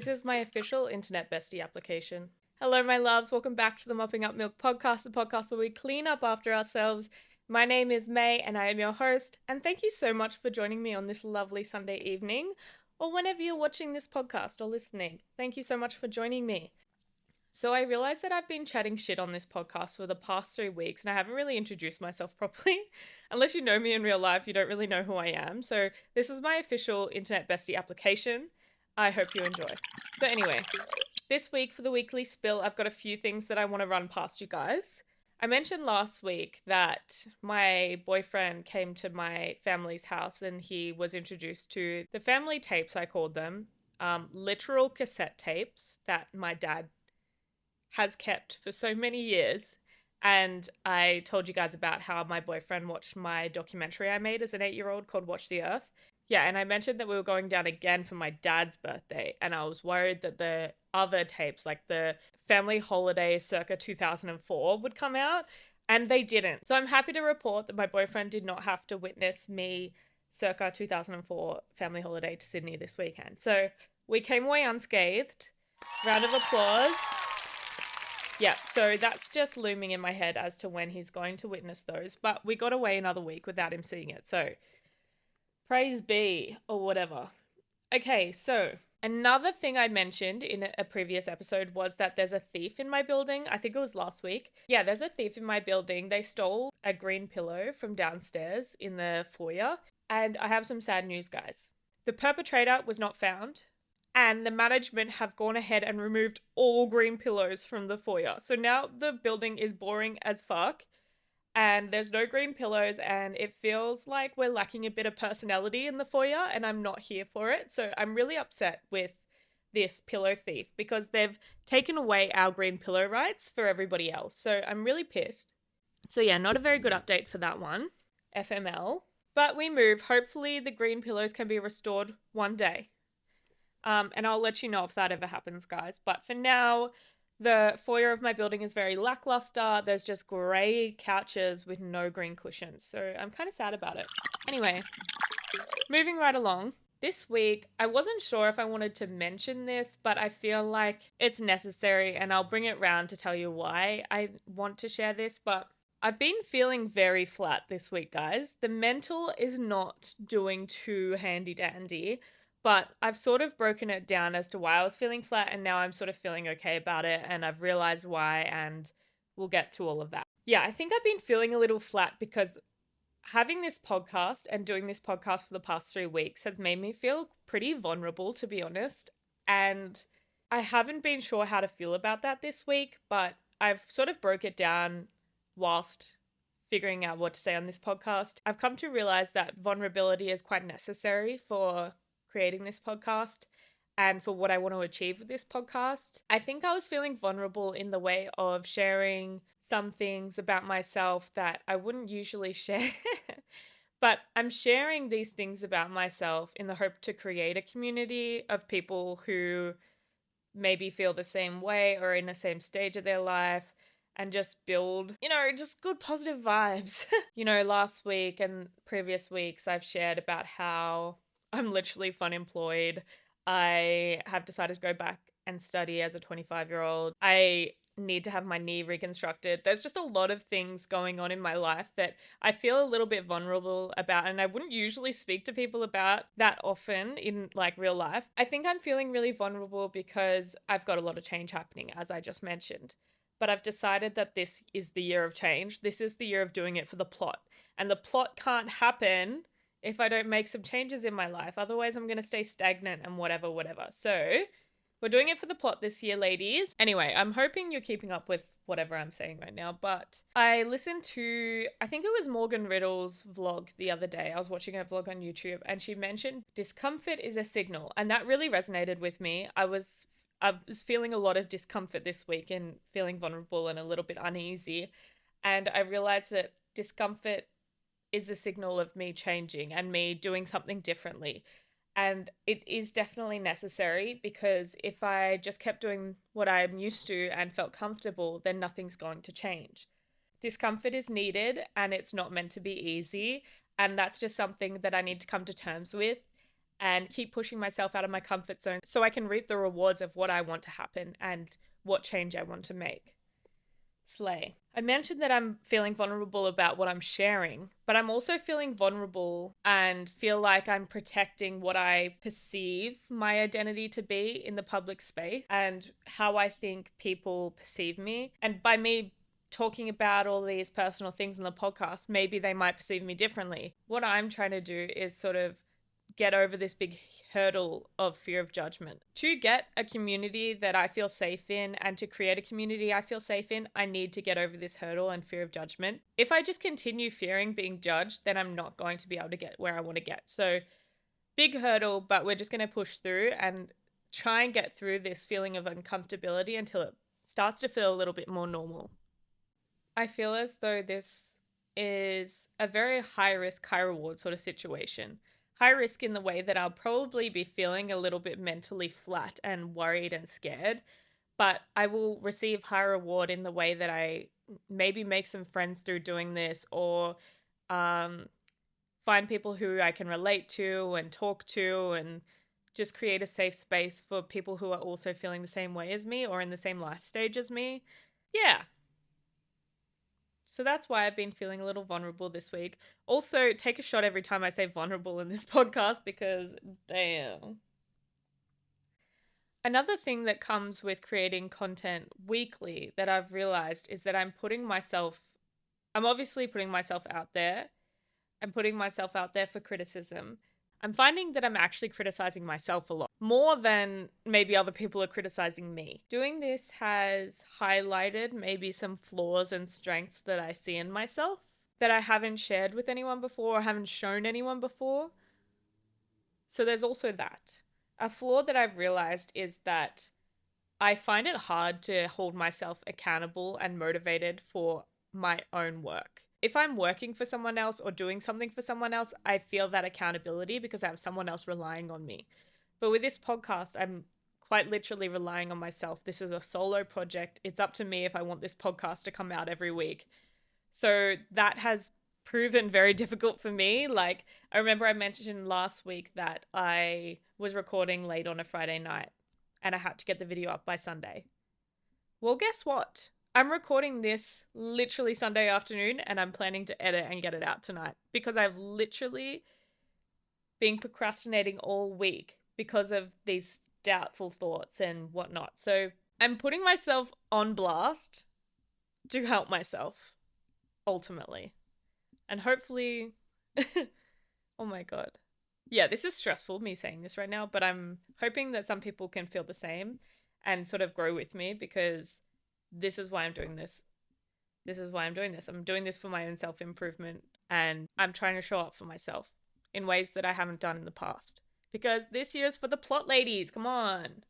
This is my official Internet Bestie application. Hello, my loves. Welcome back to the Mopping Up Milk Podcast, the podcast where we clean up after ourselves. My name is May and I am your host. And thank you so much for joining me on this lovely Sunday evening or whenever you're watching this podcast or listening. Thank you so much for joining me. So I realized that I've been chatting shit on this podcast for the past 3 weeks and I haven't really introduced myself properly. Unless you know me in real life, you don't really know who I am. So this is my official Internet Bestie application. I hope you enjoy. So anyway, this week for the weekly spill, I've got a few things that I want to run past you guys. I mentioned last week that my boyfriend came to my family's house and he was introduced to the family tapes, I called them, literal cassette tapes that my dad has kept for so many years. And I told you guys about how my boyfriend watched my documentary I made as an 8-year-old called Watch the Earth. Yeah, and I mentioned that we were going down again for my dad's birthday, and I was worried that the other tapes, like the family holidays circa 2004, would come out, and they didn't. So I'm happy to report that my boyfriend did not have to witness me circa 2004 family holiday to Sydney this weekend. So we came away unscathed. Round of applause. Yeah, so that's just looming in my head as to when he's going to witness those, but we got away another week without him seeing it, so praise be, or whatever. Okay, so another thing I mentioned in a previous episode was that there's a thief in my building. I think it was last week. Yeah, there's a thief in my building. They stole a green pillow from downstairs in the foyer, and I have some sad news, guys. The perpetrator was not found, and the management have gone ahead and removed all green pillows from the foyer. So now the building is boring as fuck. And there's no green pillows and it feels like we're lacking a bit of personality in the foyer and I'm not here for it. So I'm really upset with this pillow thief because they've taken away our green pillow rights for everybody else. So I'm really pissed. So yeah, not a very good update for that one. FML. But we move. Hopefully the green pillows can be restored one day. And I'll let you know if that ever happens, guys. But for now, the foyer of my building is very lackluster. There's just grey couches with no green cushions. So I'm kind of sad about it. Anyway, moving right along. This week, I wasn't sure if I wanted to mention this, but I feel like it's necessary and I'll bring it round to tell you why I want to share this. But I've been feeling very flat this week, guys. The mental is not doing too handy-dandy. But I've sort of broken it down as to why I was feeling flat and now I'm sort of feeling okay about it and I've realized why and we'll get to all of that. Yeah, I think I've been feeling a little flat because having this podcast and doing this podcast for the past 3 weeks has made me feel pretty vulnerable, to be honest. And I haven't been sure how to feel about that this week, but I've sort of broke it down whilst figuring out what to say on this podcast. I've come to realize that vulnerability is quite necessary for creating this podcast and for what I want to achieve with this podcast. I think I was feeling vulnerable in the way of sharing some things about myself that I wouldn't usually share. But I'm sharing these things about myself in the hope to create a community of people who maybe feel the same way or in the same stage of their life and just build, just good positive vibes. Last week and previous weeks I've shared about how I'm literally fun employed. I have decided to go back and study as a 25-year-old. I need to have my knee reconstructed. There's just a lot of things going on in my life that I feel a little bit vulnerable about, and I wouldn't usually speak to people about that often in real life. I think I'm feeling really vulnerable because I've got a lot of change happening, as I just mentioned. But I've decided that this is the year of change. This is the year of doing it for the plot. And the plot can't happen if I don't make some changes in my life. Otherwise, I'm going to stay stagnant and whatever. So we're doing it for the plot this year, ladies. Anyway, I'm hoping you're keeping up with whatever I'm saying right now. But I listened to, I think it was Morgan Riddle's vlog the other day. I was watching her vlog on YouTube and she mentioned discomfort is a signal. And that really resonated with me. I was feeling a lot of discomfort this week and feeling vulnerable and a little bit uneasy. And I realized that discomfort is a signal of me changing and me doing something differently. And it is definitely necessary because if I just kept doing what I'm used to and felt comfortable, then nothing's going to change. Discomfort is needed and it's not meant to be easy. And that's just something that I need to come to terms with. and keep pushing myself out of my comfort zone so I can reap the rewards of what I want to happen and what change I want to make. Slay. I mentioned that I'm feeling vulnerable about what I'm sharing, but I'm also feeling vulnerable and feel like I'm protecting what I perceive my identity to be in the public space and how I think people perceive me. And by me talking about all these personal things in the podcast, maybe they might perceive me differently. What I'm trying to do is sort of get over this big hurdle of fear of judgment. To get a community that I feel safe in and to create a community I feel safe in, I need to get over this hurdle and fear of judgment. If I just continue fearing being judged, then I'm not going to be able to get where I want to get. So big hurdle, but we're just going to push through and try and get through this feeling of uncomfortability until it starts to feel a little bit more normal. I feel as though this is a very high risk, high reward sort of situation. High risk in the way that I'll probably be feeling a little bit mentally flat and worried and scared, but I will receive high reward in the way that I maybe make some friends through doing this, or find people who I can relate to and talk to, and just create a safe space for people who are also feeling the same way as me or in the same life stage as me. Yeah. So that's why I've been feeling a little vulnerable this week. Also, take a shot every time I say vulnerable in this podcast because damn. Another thing that comes with creating content weekly that I've realized is that I'm obviously putting myself out there. I'm putting myself out there for criticism. I'm finding that I'm actually criticizing myself a lot, more than maybe other people are criticizing me. Doing this has highlighted maybe some flaws and strengths that I see in myself that I haven't shared with anyone before or haven't shown anyone before. So there's also that. A flaw that I've realized is that I find it hard to hold myself accountable and motivated for my own work. If I'm working for someone else or doing something for someone else, I feel that accountability because I have someone else relying on me. But with this podcast, I'm quite literally relying on myself. This is a solo project. It's up to me if I want this podcast to come out every week. So that has proven very difficult for me. Like, I remember I mentioned last week that I was recording late on a Friday night and I had to get the video up by Sunday. Well, guess what? I'm recording this literally Sunday afternoon and I'm planning to edit and get it out tonight because I've literally been procrastinating all week because of these doubtful thoughts and whatnot. So I'm putting myself on blast to help myself, ultimately. And hopefully, oh my God. Yeah, this is stressful, me saying this right now, but I'm hoping that some people can feel the same and sort of grow with me because this is why I'm doing this. This is why I'm doing this. I'm doing this for my own self-improvement and I'm trying to show up for myself in ways that I haven't done in the past. Because this year's for the plot ladies. Come on.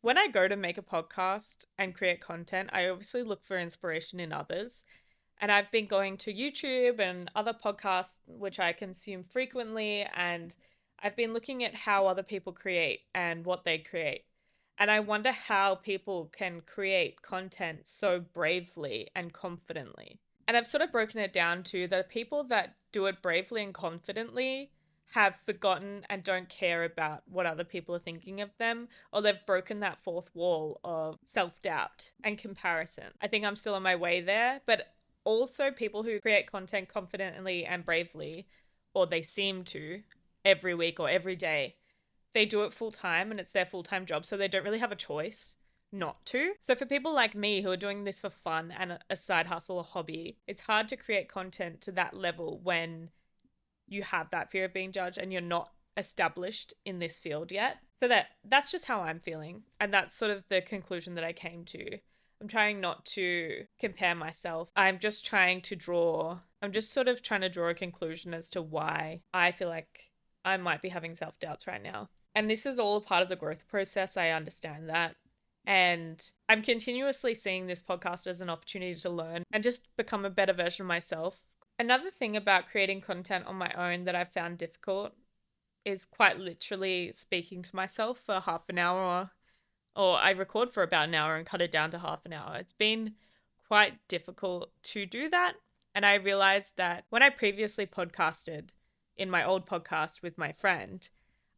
When I go to make a podcast and create content, I obviously look for inspiration in others. And I've been going to YouTube and other podcasts, which I consume frequently. And I've been looking at how other people create and what they create. And I wonder how people can create content so bravely and confidently. And I've sort of broken it down to the people that do it bravely and confidently have forgotten and don't care about what other people are thinking of them, or they've broken that fourth wall of self-doubt and comparison. I think I'm still on my way there, but also people who create content confidently and bravely, or they seem to, every week or every day, they do it full time and it's their full-time job, so they don't really have a choice not to. So for people like me who are doing this for fun and a side hustle, a hobby, it's hard to create content to that level when you have that fear of being judged and you're not established in this field yet. So that's just how I'm feeling. And that's sort of the conclusion that I came to. I'm trying not to compare myself. I'm just trying to draw a conclusion as to why I feel like I might be having self-doubts right now. And this is all a part of the growth process. I understand that. And I'm continuously seeing this podcast as an opportunity to learn and just become a better version of myself. Another thing about creating content on my own that I've found difficult is quite literally speaking to myself for half an hour, or I record for about an hour and cut it down to half an hour. It's been quite difficult to do that. And I realized that when I previously podcasted, in my old podcast with my friend,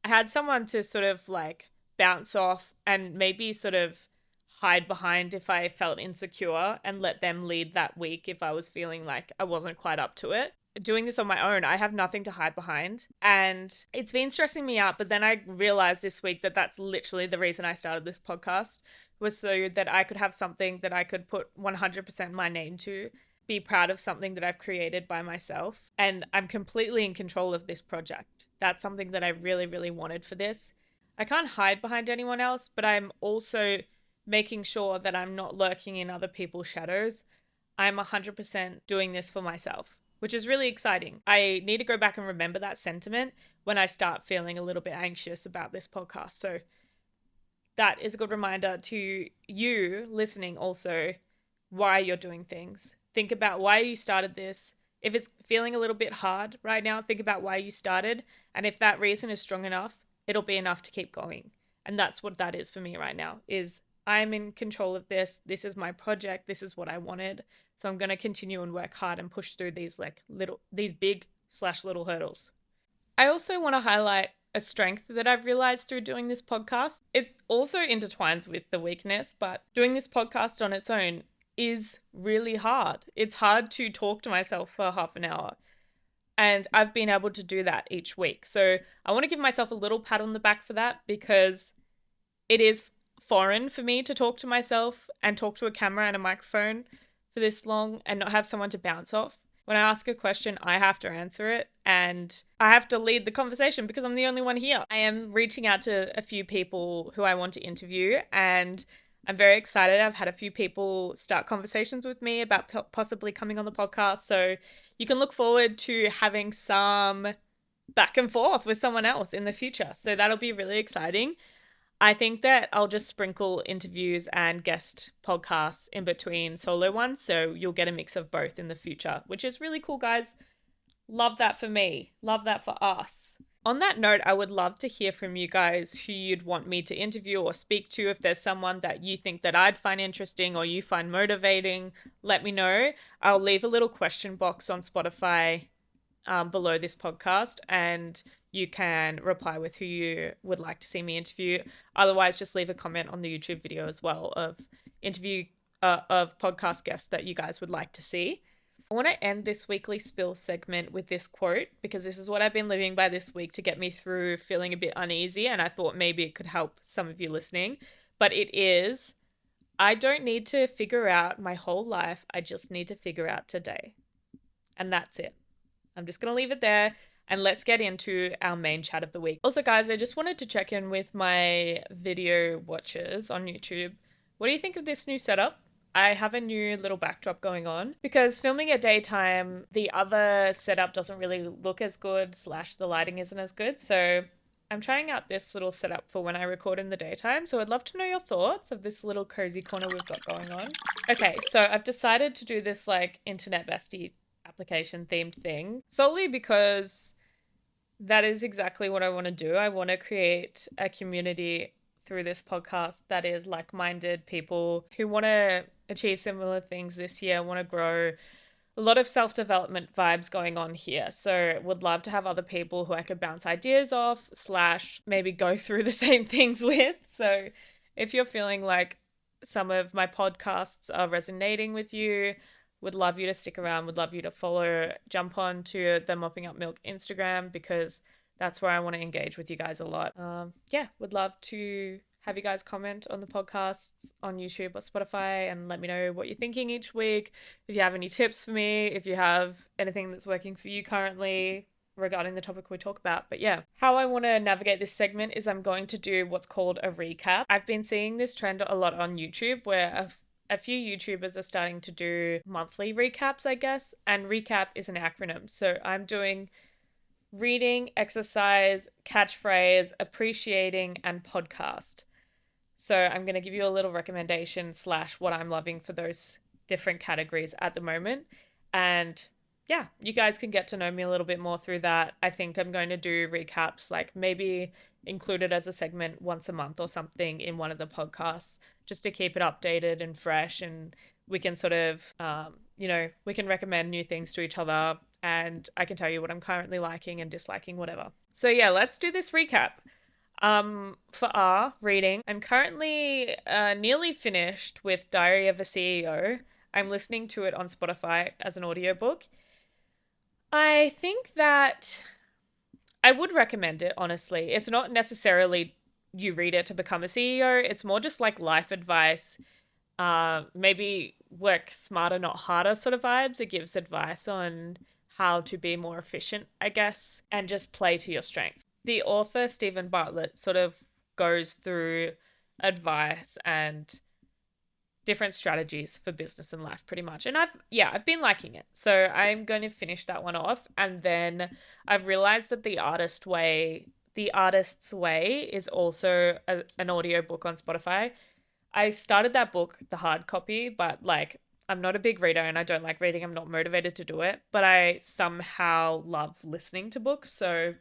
I had someone to sort of like bounce off and maybe sort of hide behind if I felt insecure, and let them lead that week if I was feeling like I wasn't quite up to it. Doing this on my own, I have nothing to hide behind, and it's been stressing me out. But then I realized this week that that's literally the reason I started this podcast, was so that I could have something that I could put 100% my name to, be proud of something that I've created by myself. And I'm completely in control of this project. That's something that I really, really wanted for this. I can't hide behind anyone else, but I'm also making sure that I'm not lurking in other people's shadows. I'm 100% doing this for myself, which is really exciting. I need to go back and remember that sentiment when I start feeling a little bit anxious about this podcast. So that is a good reminder to you listening also, why you're doing things. Think about why you started this. If it's feeling a little bit hard right now, think about why you started. And if that reason is strong enough, it'll be enough to keep going. And that's what that is for me right now, is I'm in control of this. This is my project. This is what I wanted. So I'm going to continue and work hard and push through these big/little hurdles. I also want to highlight a strength that I've realized through doing this podcast. It also intertwines with the weakness, but doing this podcast on its own is really hard. It's hard to talk to myself for half an hour. And I've been able to do that each week. So I want to give myself a little pat on the back for that, because it is foreign for me to talk to myself and talk to a camera and a microphone for this long and not have someone to bounce off. When I ask a question, I have to answer it, and I have to lead the conversation because I'm the only one here. I am reaching out to a few people who I want to interview, and I'm very excited. I've had a few people start conversations with me about possibly coming on the podcast. So you can look forward to having some back and forth with someone else in the future. So that'll be really exciting. I think that I'll just sprinkle interviews and guest podcasts in between solo ones, so you'll get a mix of both in the future, which is really cool, guys. Love that for me. Love that for us. On that note, I would love to hear from you guys who you'd want me to interview or speak to. If there's someone that you think that I'd find interesting or you find motivating, let me know. I'll leave a little question box on Spotify below this podcast, and you can reply with who you would like to see me interview. Otherwise, just leave a comment on the YouTube video as well of podcast guests that you guys would like to see. I want to end this weekly spill segment with this quote, because this is what I've been living by this week to get me through feeling a bit uneasy, and I thought maybe it could help some of you listening. But it is, I don't need to figure out my whole life. I just need to figure out today. And that's it. I'm just going to leave it there. And let's get into our main chat of the week. Also, guys, I just wanted to check in with my video watchers on YouTube. What do you think of this new setup? I have a new little backdrop going on, because filming at daytime, the other setup doesn't really look as good, / the lighting isn't as good. So I'm trying out this little setup for when I record in the daytime. So I'd love to know your thoughts of this little cozy corner we've got going on. Okay, so I've decided to do this like Internet Bestie Application themed thing, solely because that is exactly what I want to do. I want to create a community through this podcast that is like-minded people who want to achieve similar things this year, want to grow. A lot of self-development vibes going on here. So would love to have other people who I could bounce ideas off / maybe go through the same things with. So if you're feeling like some of my podcasts are resonating with you, would love you to stick around, would love you to jump on to the Mopping Up Milk Instagram, because that's where I want to engage with you guys a lot. Would love to have you guys comment on the podcasts on YouTube or Spotify and let me know what you're thinking each week. If you have any tips for me, if you have anything that's working for you currently regarding the topic we talk about. But yeah, how I want to navigate this segment is I'm going to do what's called a recap. I've been seeing this trend a lot on YouTube, where a few YouTubers are starting to do monthly recaps, I guess, and recap is an acronym. So I'm doing reading, exercise, catchphrase, appreciating, and podcast. So I'm going to give you a little recommendation / what I'm loving for those different categories at the moment. And yeah, you guys can get to know me a little bit more through that. I think I'm going to do recaps, like maybe included as a segment once a month or something in one of the podcasts, just to keep it updated and fresh, and we can sort of we can recommend new things to each other, and I can tell you what I'm currently liking and disliking, whatever. So yeah, let's do this recap. For our reading, I'm currently nearly finished with Diary of a CEO. I'm listening to it on Spotify as an audiobook. I think that I would recommend it, honestly. It's not necessarily you read it to become a CEO. It's more just like life advice. Maybe work smarter, not harder sort of vibes. It gives advice on how to be more efficient, I guess, and just play to your strengths. The author, Stephen Bartlett, sort of goes through advice and different strategies for business and life pretty much. And I've been liking it. So I'm going to finish that one off. And then I've realized that The Artist's Way is also an audiobook on Spotify. I started that book, the hard copy, but like I'm not a big reader and I don't like reading. I'm not motivated to do it, but I somehow love listening to books. So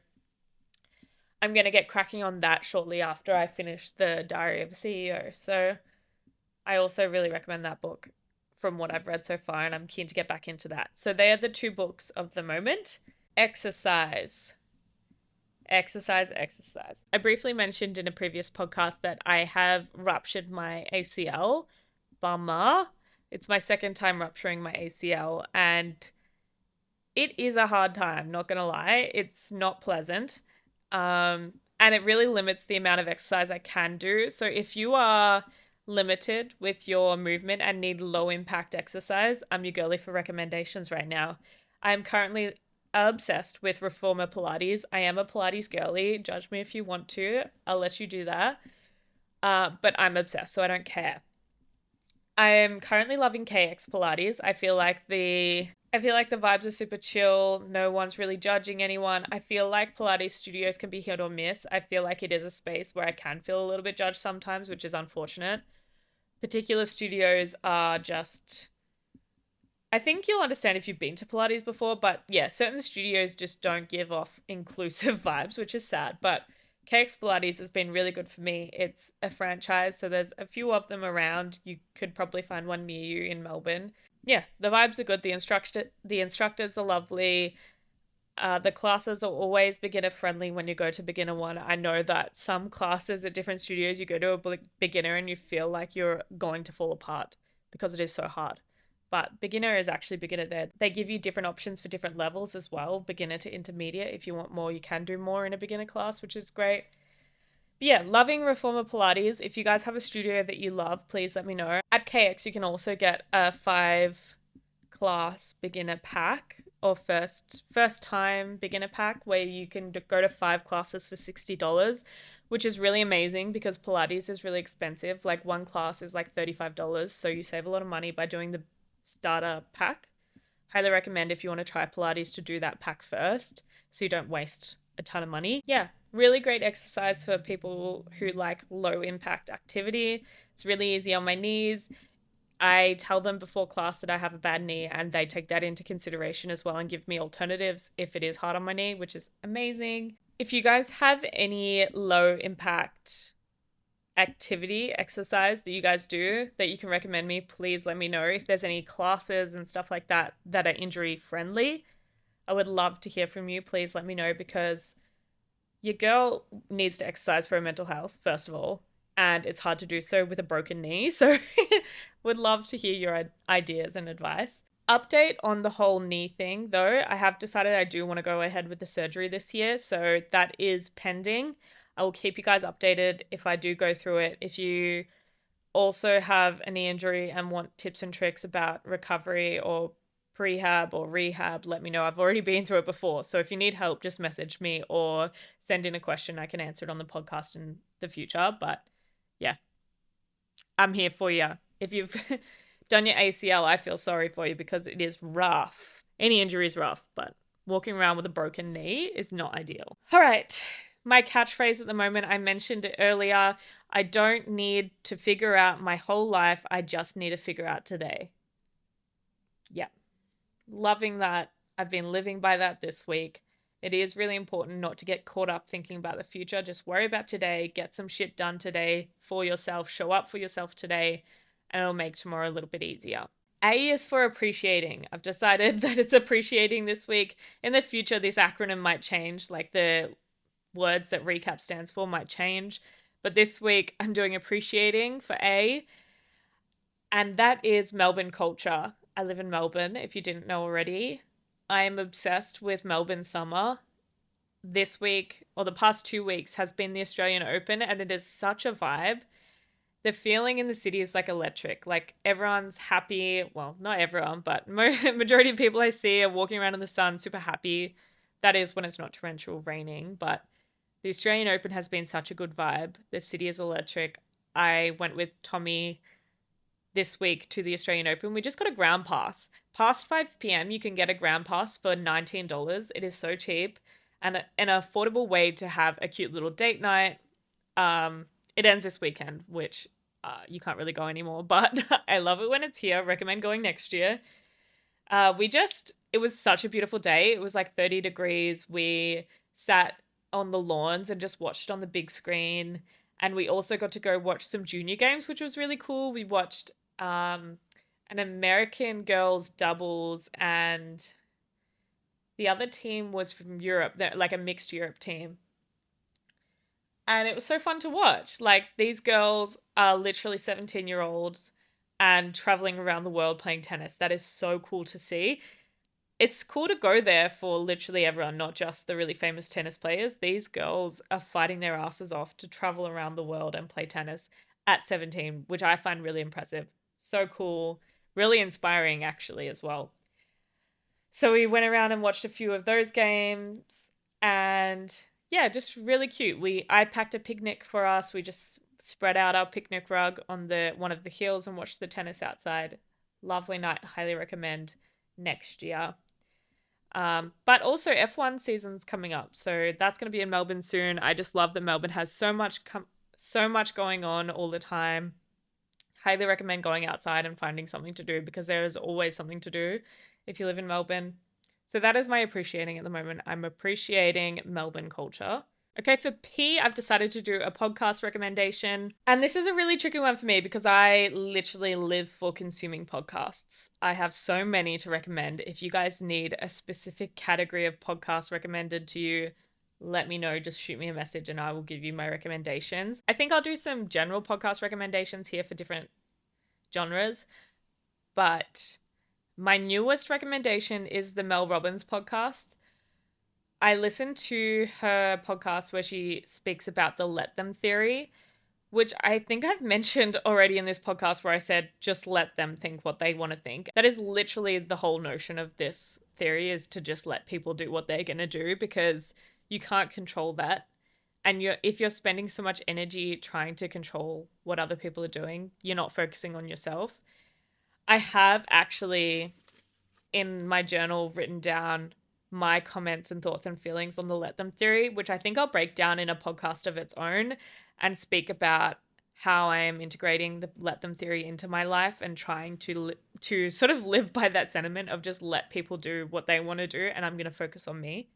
I'm going to get cracking on that shortly after I finish the Diary of a CEO. So I also really recommend that book from what I've read so far, and I'm keen to get back into that. So they are the two books of the moment. Exercise. I briefly mentioned in a previous podcast that I have ruptured my ACL. Bummer. It's my second time rupturing my ACL, and it is a hard time, not gonna lie. It's not pleasant. And it really limits the amount of exercise I can do. So if you are limited with your movement and need low impact exercise, I'm your girly for recommendations right now. I'm currently obsessed with reformer Pilates. I am a Pilates girly. Judge me if you want to. I'll let you do that. But I'm obsessed, so I don't care. I am currently loving KX Pilates. I feel like the vibes are super chill. No one's really judging anyone. I feel like Pilates studios can be hit or miss. I feel like it is a space where I can feel a little bit judged sometimes, which is unfortunate. Particular studios are just... I think you'll understand if you've been to Pilates before, but yeah, certain studios just don't give off inclusive vibes, which is sad. But KX Pilates has been really good for me. It's a franchise, so there's a few of them around. You could probably find one near you in Melbourne. Yeah, the vibes are good. The instructors are lovely. The classes are always beginner friendly when you go to beginner one. I know that some classes at different studios, you go to a beginner and you feel like you're going to fall apart because it is so hard. But beginner is actually beginner there. They give you different options for different levels as well. Beginner to intermediate. If you want more, you can do more in a beginner class, which is great. But yeah, loving Reformer Pilates. If you guys have a studio that you love, please let me know. At KX, you can also get a 5-class beginner pack or first time beginner pack where you can go to 5 classes for $60, which is really amazing because Pilates is really expensive. Like one class is like $35, so you save a lot of money by doing the starter pack. Highly recommend if you want to try Pilates to do that pack first so you don't waste a ton of money. Yeah, really great exercise for people who like low impact activity. It's really easy on my knees. I tell them before class that I have a bad knee and they take that into consideration as well and give me alternatives if it is hard on my knee, which is amazing. If you guys have any low impact exercise that you guys do that you can recommend me, please let me know. If there's any classes and stuff like that that are injury friendly, I would love to hear from you. Please let me know because your girl needs to exercise for her mental health, first of all, and it's hard to do so with a broken knee. So would love to hear your ideas and advice. Update on the whole knee thing though. I have decided I do want to go ahead with the surgery this year, so that is pending. I will keep you guys updated if I do go through it. If you also have a knee injury and want tips and tricks about recovery or prehab or rehab, let me know. I've already been through it before. So if you need help, just message me or send in a question. I can answer it on the podcast in the future. But yeah, I'm here for you. If you've done your ACL, I feel sorry for you because it is rough. Any injury is rough, but walking around with a broken knee is not ideal. All right. My catchphrase at the moment, I mentioned it earlier. I don't need to figure out my whole life. I just need to figure out today. Yeah. Loving that. I've been living by that this week. It is really important not to get caught up thinking about the future. Just worry about today. Get some shit done today for yourself. Show up for yourself today. And it'll make tomorrow a little bit easier. A is for appreciating. I've decided that it's appreciating this week. In the future, this acronym might change, like the words that recap stands for might change. But this week, I'm doing appreciating for A, and that is Melbourne culture. I live in Melbourne, if you didn't know already. I am obsessed with Melbourne summer. This week, or the past 2 weeks, has been the Australian Open, and it is such a vibe. The feeling in the city is like electric. Like everyone's happy. Well, not everyone, but majority of people I see are walking around in the sun, super happy. That is when it's not torrential raining. But the Australian Open has been such a good vibe. The city is electric. I went with Tommy this week to the Australian Open. We just got a ground pass. Past 5 p.m, you can get a ground pass for $19. It is so cheap and an affordable way to have a cute little date night. It ends this weekend, which you can't really go anymore, but I love it when it's here. Recommend going next year. It was such a beautiful day. It was like 30 degrees. We sat on the lawns and just watched on the big screen. And we also got to go watch some junior games, which was really cool. We watched an American girls doubles, and the other team was from Europe. They're like a mixed Europe team. And it was so fun to watch. Like, these girls are literally 17-year-olds and traveling around the world playing tennis. That is so cool to see. It's cool to go there for literally everyone, not just the really famous tennis players. These girls are fighting their asses off to travel around the world and play tennis at 17, which I find really impressive. So cool. Really inspiring, actually, as well. So we went around and watched a few of those games, and yeah, just really cute. I packed a picnic for us. We just spread out our picnic rug on one of the hills and watched the tennis outside. Lovely night. Highly recommend next year. But also F1 season's coming up, so that's going to be in Melbourne soon. I just love that Melbourne has so much going on all the time. Highly recommend going outside and finding something to do, because there is always something to do if you live in Melbourne. So that is my appreciating at the moment. I'm appreciating Melbourne culture. Okay, for P, I've decided to do a podcast recommendation. And this is a really tricky one for me because I literally live for consuming podcasts. I have so many to recommend. If you guys need a specific category of podcasts recommended to you, let me know. Just shoot me a message and I will give you my recommendations. I think I'll do some general podcast recommendations here for different genres. But my newest recommendation is the Mel Robbins podcast. I listened to her podcast where she speaks about the let them theory, which I think I've mentioned already in this podcast, where I said, just let them think what they want to think. That is literally the whole notion of this theory, is to just let people do what they're going to do, because you can't control that. And if you're spending so much energy trying to control what other people are doing, you're not focusing on yourself. I have actually in my journal written down my comments and thoughts and feelings on the let them theory, which I think I'll break down in a podcast of its own and speak about how I am integrating the let them theory into my life and trying to sort of live by that sentiment of just let people do what they want to do, and I'm going to focus on me.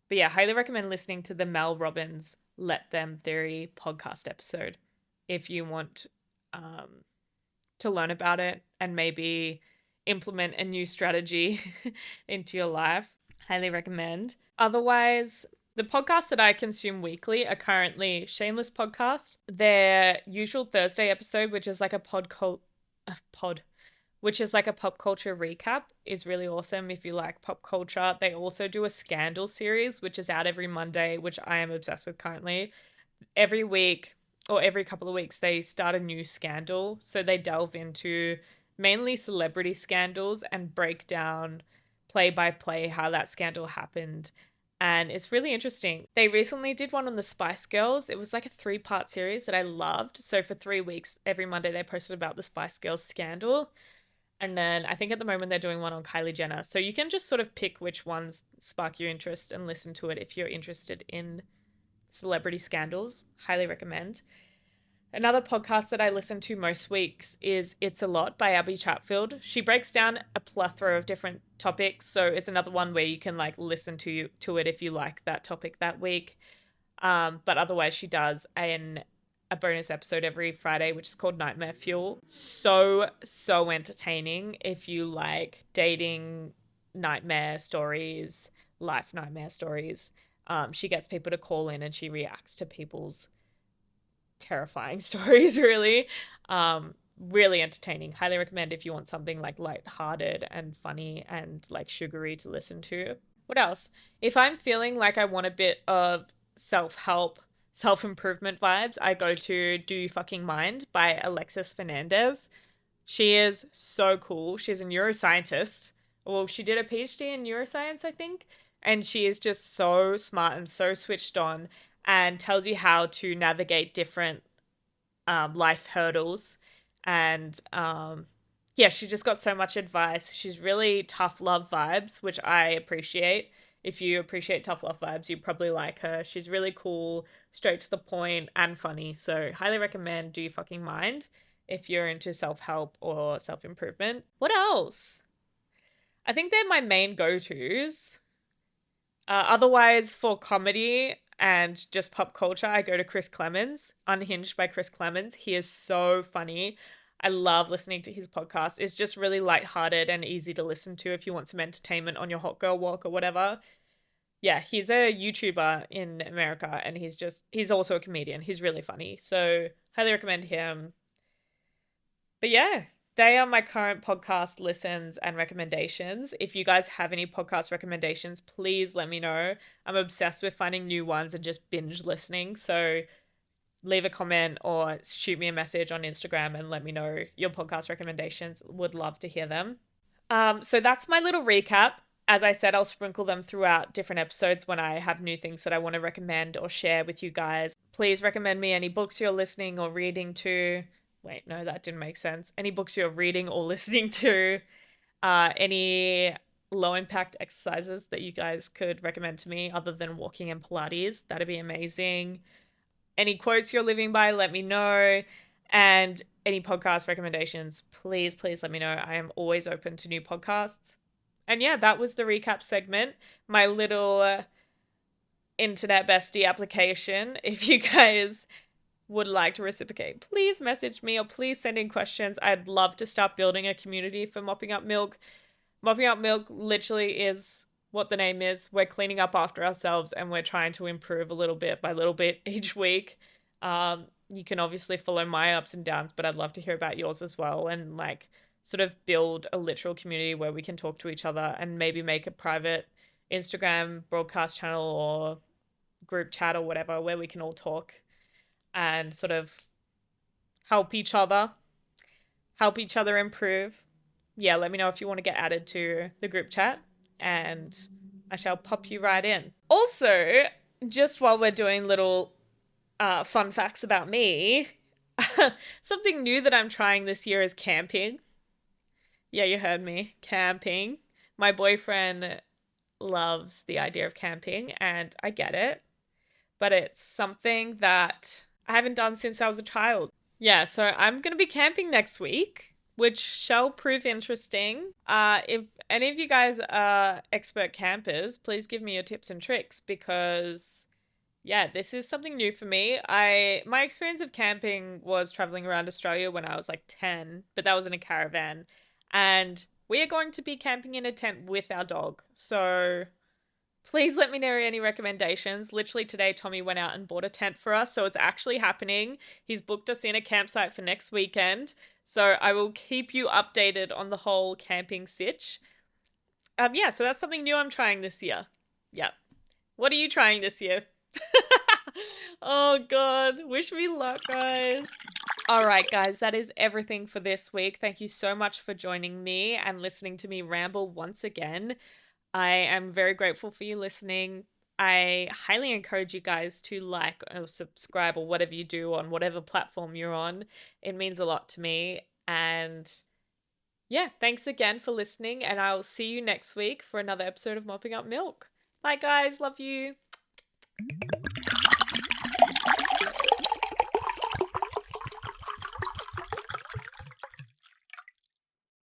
But yeah, highly recommend listening to the Mel Robbins Let Them Theory podcast episode if you want to learn about it and maybe implement a new strategy into your life. Highly recommend. Otherwise, the podcasts that I consume weekly are currently Shameless Podcast, their usual Thursday episode, which is like a pop culture recap, is really awesome if you like pop culture. They also do a Scandal series, which is out every Monday, which I am obsessed with currently. Every week or every couple of weeks, they start a new scandal. So they delve into mainly celebrity scandals and break down play by play how that scandal happened. And it's really interesting. They recently did one on the Spice Girls. It was like a 3-part series that I loved. So for 3 weeks, every Monday they posted about the Spice Girls scandal. And then I think at the moment they're doing one on Kylie Jenner. So you can just sort of pick which ones spark your interest and listen to it if you're interested in celebrity scandals. Highly recommend. Another podcast that I listen to most weeks is It's a Lot by Abby Chatfield. She breaks down a plethora of different topics, so it's another one where you can like listen to it if you like that topic that week. But otherwise she does an a bonus episode every Friday, which is called Nightmare Fuel. So entertaining if you like dating nightmare stories, life nightmare stories. She gets people to call in and she reacts to people's terrifying stories, really. Really entertaining. Highly recommend if you want something like lighthearted and funny and like sugary to listen to. What else? If I'm feeling like I want a bit of self-help, self-improvement vibes, I go to Do You Fucking Mind by Alexis Fernandez. She is so cool. She's a neuroscientist. Well, she did a PhD in neuroscience, I think. And she is just so smart and so switched on and tells you how to navigate different life hurdles. And yeah, she's just got so much advice. She's really tough love vibes, which I appreciate. If you appreciate tough love vibes, you probably like her. She's really cool, straight to the point, and funny. So highly recommend Do You Fucking Mind if you're into self-help or self-improvement. What else? I think they're my main go-tos. Otherwise, for comedy and just pop culture, I go to Chris Clemens, Unhinged by Chris Clemens. He is so funny. I love listening to his podcast. It's just really lighthearted and easy to listen to if you want some entertainment on your hot girl walk or whatever. Yeah, he's a YouTuber in America and he's also a comedian. He's really funny. So highly recommend him. But yeah, they are my current podcast listens and recommendations. If you guys have any podcast recommendations, please let me know. I'm obsessed with finding new ones and just binge listening. So leave a comment or shoot me a message on Instagram and let me know your podcast recommendations. Would love to hear them. So that's my little recap. As I said, I'll sprinkle them throughout different episodes when I have new things that I want to recommend or share with you guys. Please recommend me any books you're listening or reading to. Wait, no, that didn't make sense. Any books you're reading or listening to. Any low impact exercises that you guys could recommend to me other than walking and Pilates. That'd be amazing. Any quotes you're living by, let me know. And any podcast recommendations, please let me know. I am always open to new podcasts. And yeah, that was the recap segment. My little Internet Bestie application. If you guys would like to reciprocate, please message me or please send in questions. I'd love to start building a community for Mopping Up Milk. Mopping Up Milk literally is what the name is. We're cleaning up after ourselves and we're trying to improve a little bit by little bit each week. You can obviously follow my ups and downs, but I'd love to hear about yours as well and like sort of build a literal community where we can talk to each other and maybe make a private Instagram broadcast channel or group chat or whatever where we can all talk and sort of help each other improve. Yeah, let me know if you want to get added to the group chat and I shall pop you right in. Also, just while we're doing little fun facts about me, something new that I'm trying this year is camping. Yeah, you heard me. Camping. My boyfriend loves the idea of camping and I get it, but it's something that I haven't done since I was a child. Yeah, so I'm going to be camping next week, which shall prove interesting. If any of you guys are expert campers, please give me your tips and tricks because yeah, this is something new for me. My experience of camping was traveling around Australia when I was like 10, but that was in a caravan. And we are going to be camping in a tent with our dog. So please let me know any recommendations. Literally today, Tommy went out and bought a tent for us. So it's actually happening. He's booked us in a campsite for next weekend. So I will keep you updated on the whole camping sitch. Yeah, so that's something new I'm trying this year. Yep. What are you trying this year? Oh God, wish me luck, guys. All right, guys, that is everything for this week. Thank you so much for joining me and listening to me ramble once again. I am very grateful for you listening. I highly encourage you guys to like or subscribe or whatever you do on whatever platform you're on. It means a lot to me. And yeah, thanks again for listening. And I'll see you next week for another episode of Mopping Up Milk. Bye, guys. Love you.